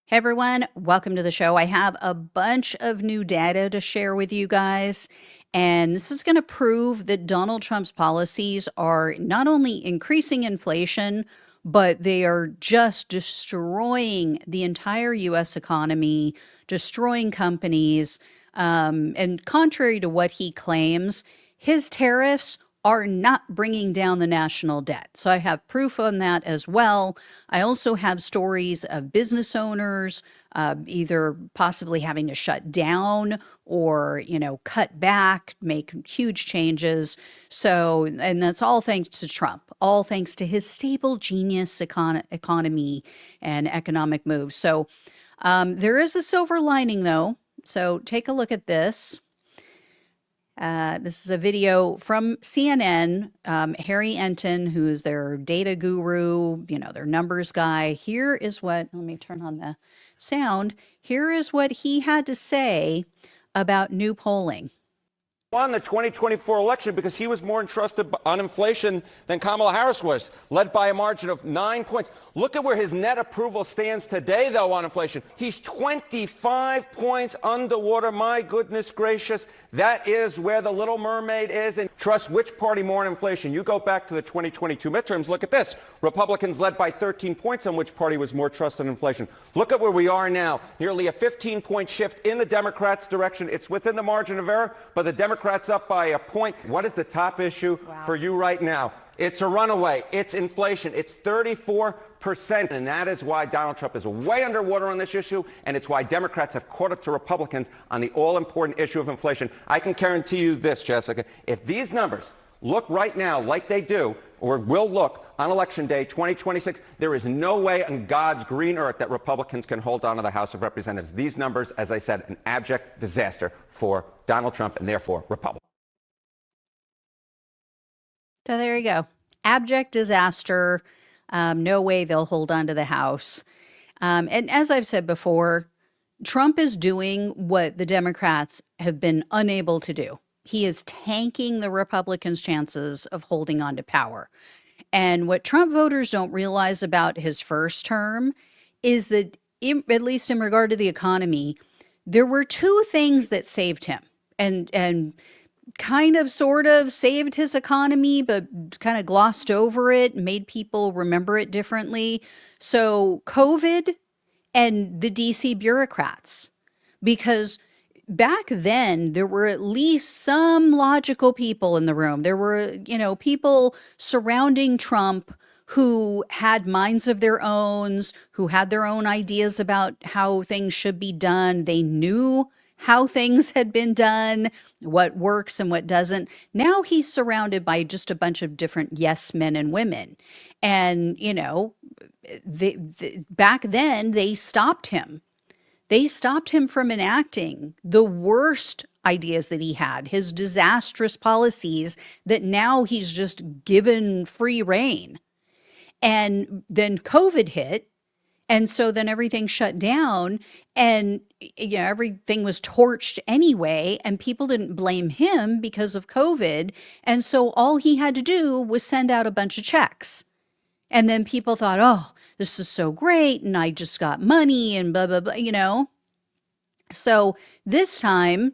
Hey everyone, welcome to the show. I have a bunch of new data to share with you guys, and this is going to prove that Donald Trump's policies are not only increasing inflation, but they are just destroying the entire US economy, destroying companies. And contrary to what he claims, his tariffs are not bringing down the national debt. So I have proof on that as well. I also have stories of business owners either possibly having to shut down or, cut back, make huge changes. So, and that's all thanks to Trump, all thanks to his stable genius economy and economic moves. So, there is a silver lining though. So take a look at this. This is a video from CNN. Harry Enton, who's their data guru, their numbers guy. Here is what, let me turn on the sound. Here is what he had to say about new polling. Won the 2024 election because he was more entrusted on inflation than Kamala Harris was, led by a margin of 9 points. Look at where his net approval stands today, though, on inflation. He's 25 points underwater. My goodness gracious. That is where the Little Mermaid is. And trust which party more on inflation. You go back to the 2022 midterms. Look at this. Republicans led by 13 points on which party was more trusted in inflation. Look at where we are now. Nearly a 15-point shift in the Democrats' direction. It's within the margin of error, but the Democrats up by a point. What is the top issue for you right now? It's a runaway. It's inflation. It's 34%. And that is why Donald Trump is way underwater on this issue. And it's why Democrats have caught up to Republicans on the all-important issue of inflation. I can guarantee you this, Jessica. If these numbers look right now like they do, or will look on Election Day 2026, there is no way on God's green earth that Republicans can hold on to the House of Representatives. These numbers, as I said, an abject disaster for Donald Trump and therefore Republicans. So there you go. Abject disaster. No way they'll hold on to the House. And as I've said before, Trump is doing what the Democrats have been unable to do. He is tanking the Republicans' chances of holding on to power. And what Trump voters don't realize about his first term is that, at least in regard to the economy, there were two things that saved him and kind of sort of saved his economy, but kind of glossed over it, made people remember it differently. So COVID and the DC bureaucrats, because back then there were at least some logical people in the room. There were, people surrounding Trump who had minds of their own, who had their own ideas about how things should be done. They knew how things had been done, what works and what doesn't. Now he's surrounded by just a bunch of different yes men and women. And, back then they stopped him. They stopped him from enacting the worst ideas that he had, his disastrous policies that now he's just given free rein. And then COVID hit. And so then everything shut down and everything was torched anyway. And people didn't blame him because of COVID. And so all he had to do was send out a bunch of checks. And then people thought, oh, this is so great. And I just got money and blah, blah, blah, So this time,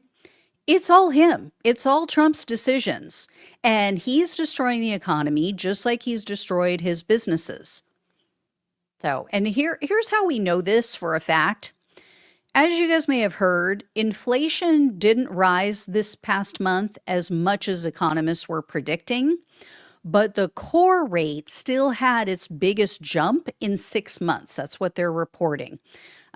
it's all him. It's all Trump's decisions. And he's destroying the economy just like he's destroyed his businesses. So, and here's how we know this for a fact. As you guys may have heard, inflation didn't rise this past month as much as economists were predicting, but the core rate still had its biggest jump in 6 months. That's what they're reporting.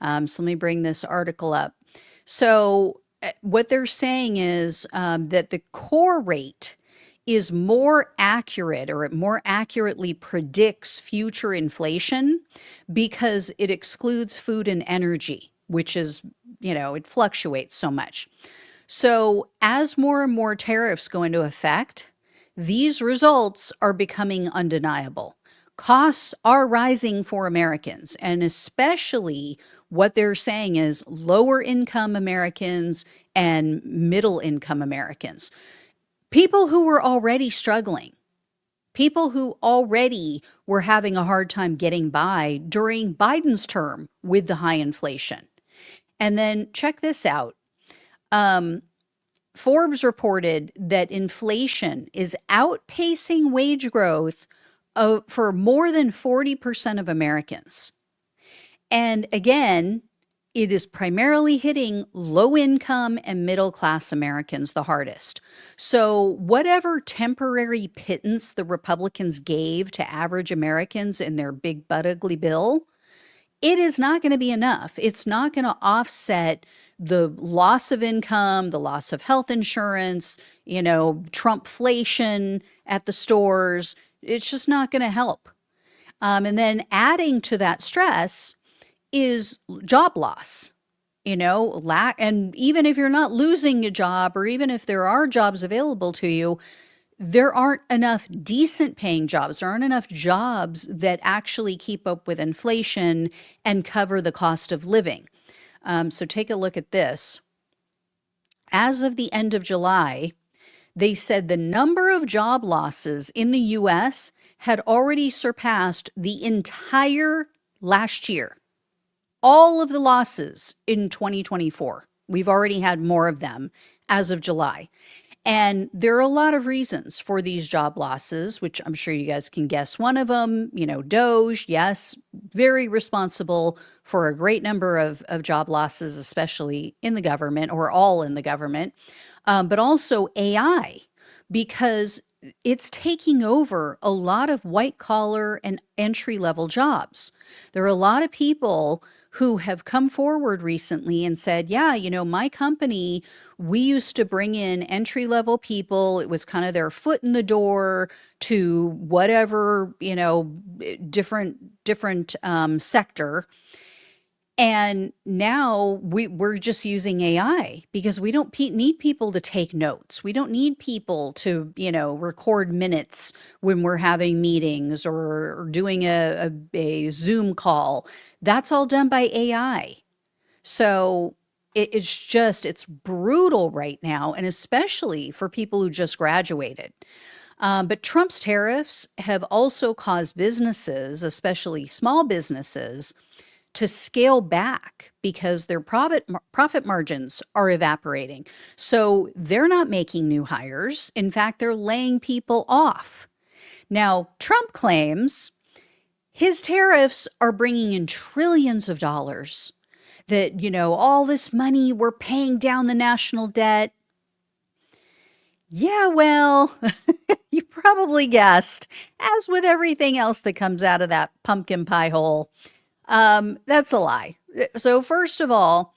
So let me bring this article up. So what they're saying is that the core rate is more accurate, or it more accurately predicts future inflation because it excludes food and energy, which is, it fluctuates so much. So as more and more tariffs go into effect, these results are becoming undeniable. Costs are rising for Americans, and especially what they're saying is lower income Americans and middle income Americans. People who were already struggling, people who already were having a hard time getting by during Biden's term with the high inflation. And then check this out. Forbes reported that inflation is outpacing wage growth for more than 40% of Americans. And again, it is primarily hitting low income and middle class Americans the hardest. So, whatever temporary pittance the Republicans gave to average Americans in their big butt ugly bill, it is not going to be enough. It's not going to offset the loss of income, the loss of health insurance, Trumpflation at the stores. It's just not going to help. And then adding to that stress is job loss. And even if you're not losing a job, or even if there are jobs available to you, there aren't enough decent paying jobs. There aren't enough jobs that actually keep up with inflation and cover the cost of living. So take a look at this. As of the end of July, they said the number of job losses in the US had already surpassed the entire last year. All of the losses in 2024. We've already had more of them as of July. And there are a lot of reasons for these job losses, which I'm sure you guys can guess one of them. Doge, yes, very responsible for a great number of job losses, especially in the government, or all in the government, but also AI, because it's taking over a lot of white collar and entry level jobs. There are a lot of people who have come forward recently and said, yeah, my company, we used to bring in entry level people. It was kind of their foot in the door to whatever, different sector. And now we're just using AI because we don't need people to take notes. We don't need people to, record minutes when we're having meetings or doing a Zoom call. That's all done by AI. So it's brutal right now, and especially for people who just graduated. But Trump's tariffs have also caused businesses, especially small businesses, to scale back because their profit margins are evaporating. So they're not making new hires. In fact, they're laying people off. Now, Trump claims his tariffs are bringing in trillions of dollars, that, all this money, we're paying down the national debt. Yeah, well, you probably guessed, as with everything else that comes out of that pumpkin pie hole, that's a lie. So first of all,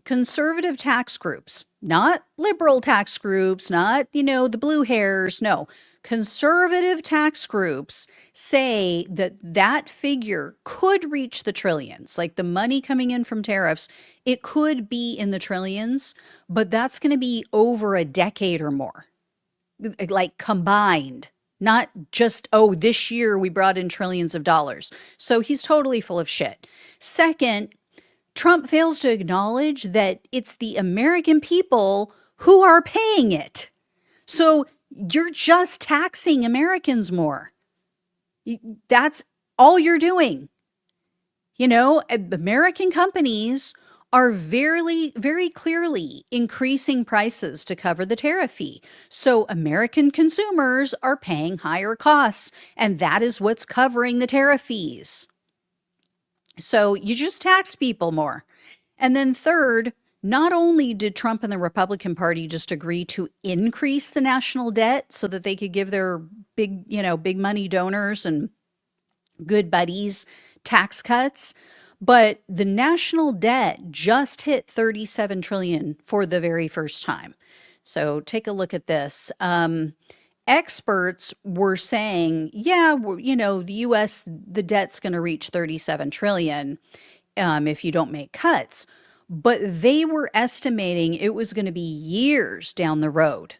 conservative tax groups, not liberal tax groups, not, the blue hairs. No, conservative tax groups say that figure could reach the trillions, like the money coming in from tariffs. It could be in the trillions, but that's going to be over a decade or more, like combined. Not just, this year we brought in trillions of dollars. So he's totally full of shit. Second, Trump fails to acknowledge that it's the American people who are paying it. So you're just taxing Americans more. That's all you're doing. American companies are very, very clearly increasing prices to cover the tariff fee. So American consumers are paying higher costs, and that is what's covering the tariff fees. So you just tax people more. And then third, not only did Trump and the Republican Party just agree to increase the national debt so that they could give their big money donors and good buddies tax cuts, but the national debt just hit 37 trillion for the very first time. So take a look at this. Experts were saying, the US, the debt's going to reach 37 trillion if you don't make cuts. But they were estimating it was going to be years down the road.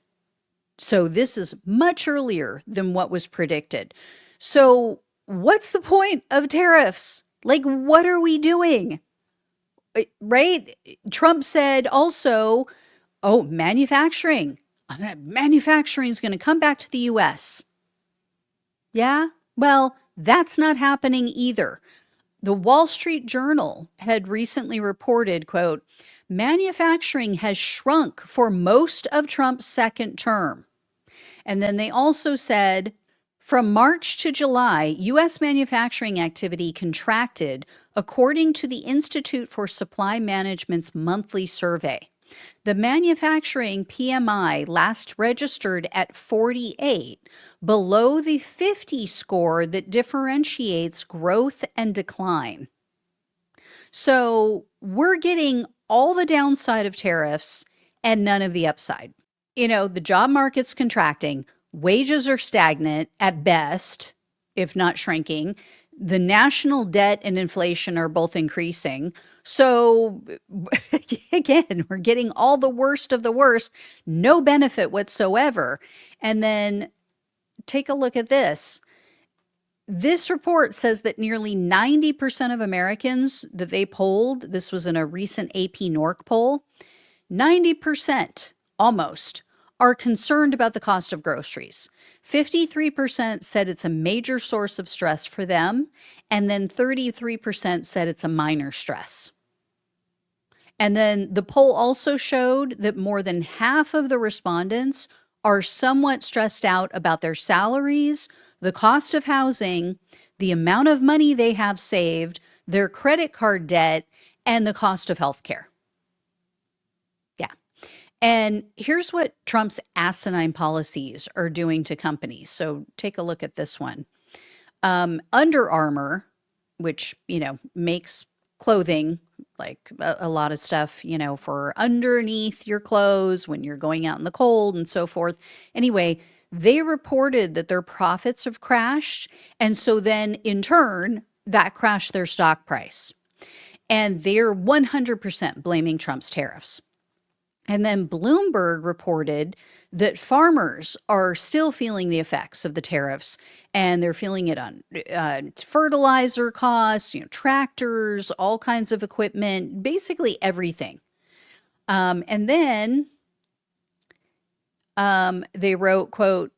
So this is much earlier than what was predicted. So what's the point of tariffs? Like, what are we doing? Right? Trump said also, manufacturing is going to come back to the US. Yeah. Well, that's not happening either. The Wall Street Journal had recently reported, quote, manufacturing has shrunk for most of Trump's second term. And then they also said from March to July, U.S. manufacturing activity contracted according to the Institute for Supply Management's monthly survey. The manufacturing PMI last registered at 48, below the 50 score that differentiates growth and decline. So we're getting all the downside of tariffs and none of the upside. The job market's contracting, wages are stagnant at best, if not shrinking. The national debt and inflation are both increasing. So, again, we're getting all the worst of the worst, no benefit whatsoever. And then take a look at this. This report says that nearly 90% of Americans that they polled, this was in a recent AP NORC poll, 90% almost are concerned about the cost of groceries. 53% said it's a major source of stress for them, and then 33% said it's a minor stress. And then the poll also showed that more than half of the respondents are somewhat stressed out about their salaries, the cost of housing, the amount of money they have saved, their credit card debt, and the cost of healthcare. Yeah. And here's what Trump's asinine policies are doing to companies. So take a look at this one. Under Armour, which, makes clothing, like a lot of stuff, for underneath your clothes when you're going out in the cold and so forth. Anyway, they reported that their profits have crashed. And so then in turn, that crashed their stock price. And they're 100% blaming Trump's tariffs. And then Bloomberg reported that farmers are still feeling the effects of the tariffs, and they're feeling it on fertilizer costs, tractors, all kinds of equipment, basically everything. And then they wrote, quote,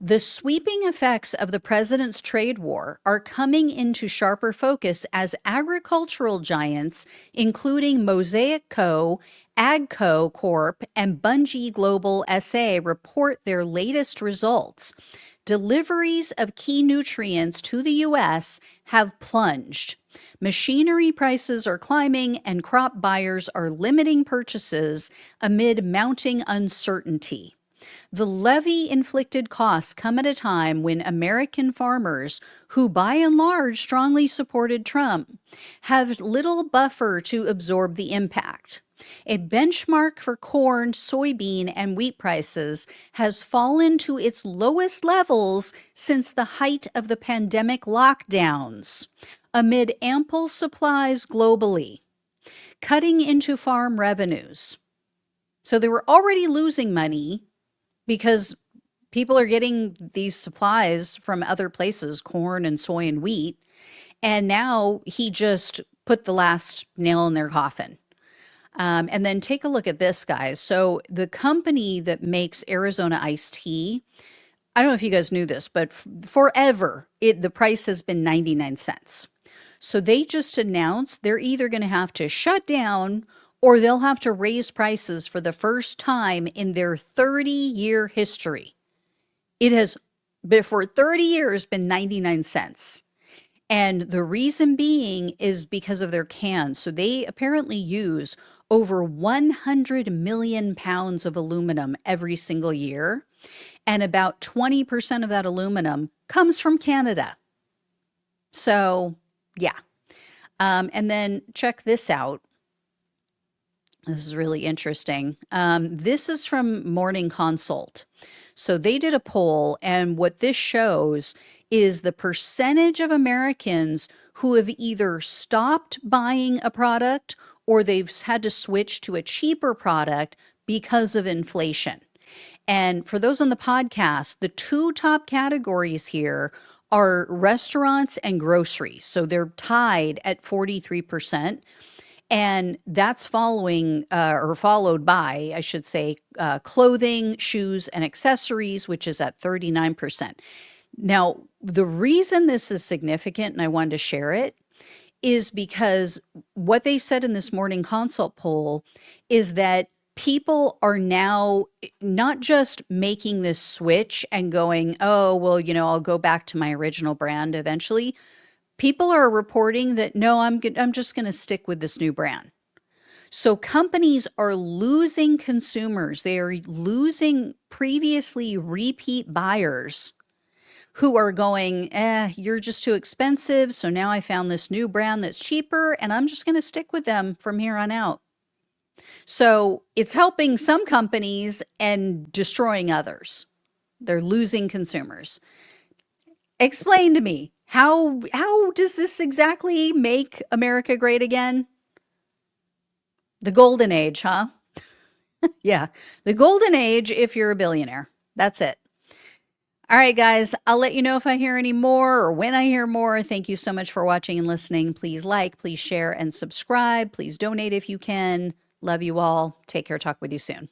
the sweeping effects of the president's trade war are coming into sharper focus as agricultural giants, including Mosaic Co., Agco Corp., and Bunge Global SA, report their latest results. Deliveries of key nutrients to the U.S. have plunged. Machinery prices are climbing, and crop buyers are limiting purchases amid mounting uncertainty. The levy-inflicted costs come at a time when American farmers, who by and large strongly supported Trump, have little buffer to absorb the impact. A benchmark for corn, soybean, and wheat prices has fallen to its lowest levels since the height of the pandemic lockdowns, amid ample supplies globally, cutting into farm revenues. So they were already losing money because people are getting these supplies from other places, corn and soy and wheat. And now he just put the last nail in their coffin. And then take a look at this, guys. So the company that makes Arizona iced tea, I don't know if you guys knew this, but forever, the price has been 99 cents. So they just announced they're either going to have to shut down or they'll have to raise prices for the first time in their 30-year history. It has, for 30 years, been 99 cents. And the reason being is because of their cans. So they apparently use over 100 million pounds of aluminum every single year. And about 20% of that aluminum comes from Canada. So, yeah. And then check this out. This is really interesting. This is from Morning Consult. So they did a poll, and what this shows is the percentage of Americans who have either stopped buying a product or they've had to switch to a cheaper product because of inflation. And for those on the podcast, the two top categories here are restaurants and groceries. So they're tied at 43%. And that's followed by, I should say, clothing, shoes, and accessories, which is at 39%. Now, the reason this is significant, and I wanted to share it, is because what they said in this morning consult poll is that people are now not just making this switch and going, oh, well, I'll go back to my original brand eventually. People are reporting that, no, I'm just going to stick with this new brand. So companies are losing consumers. They are losing previously repeat buyers who are going, you're just too expensive. So now I found this new brand that's cheaper and I'm just going to stick with them from here on out. So it's helping some companies and destroying others. They're losing consumers. Explain to me, how does this exactly make America great again? The golden age, huh? Yeah, the golden age if you're a billionaire. That's it. All right, guys, I'll let you know if I hear any more or when I hear more. Thank you so much for watching and listening. Please like, please share, and subscribe. Please donate if you can. Love you all. Take care. Talk with you soon.